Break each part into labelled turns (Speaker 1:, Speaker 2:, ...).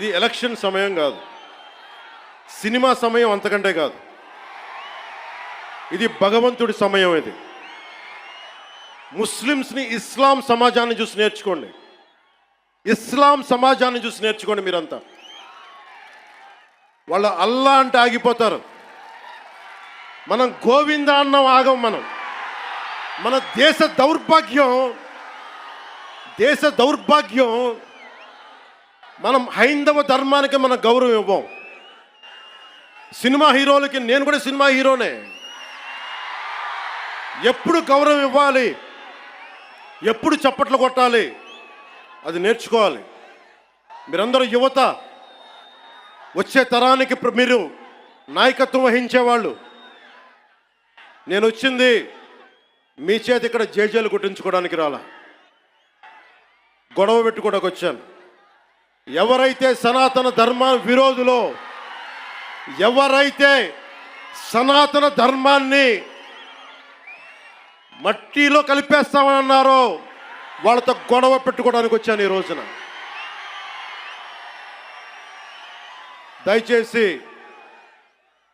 Speaker 1: ఇది ఎలక్షన్ సమయం కాదు, సినిమా సమయం అంతకంటే కాదు. ఇది భగవంతుడి సమయం. ఇది ముస్లిమ్స్ని, ఇస్లాం సమాజాన్ని చూసి నేర్చుకోండి. ఇస్లాం సమాజాన్ని చూసి నేర్చుకోండి. మీరంతా వాళ్ళ అల్లా అంటే ఆగిపోతారు. మనం గోవింద అన్నం ఆగం. మన దేశ దౌర్భాగ్యం మనం హైందవ ధర్మానికి మన గౌరవం ఇవ్వం. సినిమా హీరోలకి, నేను కూడా సినిమా హీరోనే, ఎప్పుడు గౌరవం ఇవ్వాలి, ఎప్పుడు చప్పట్లు కొట్టాలి, అది నేర్చుకోవాలి. మీరందరూ యువత, వచ్చే తరానికి మీరు నాయకత్వం వహించేవాళ్ళు. నేను వచ్చింది మీ చేతి ఇక్కడ జేజేలు కొట్టించుకోవడానికి రాలా, గొడవ పెట్టుకోవడానికి వచ్చాను. ఎవరైతే సనాతన ధర్మ విరోధులో, ఎవరైతే సనాతన ధర్మాన్ని మట్టిలో కలిపేస్తామని అన్నారో వాళ్ళతో గొడవ పెట్టుకోవడానికి వచ్చాను ఈ రోజున. దయచేసి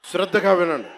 Speaker 1: శ్రద్ధగా వినండి.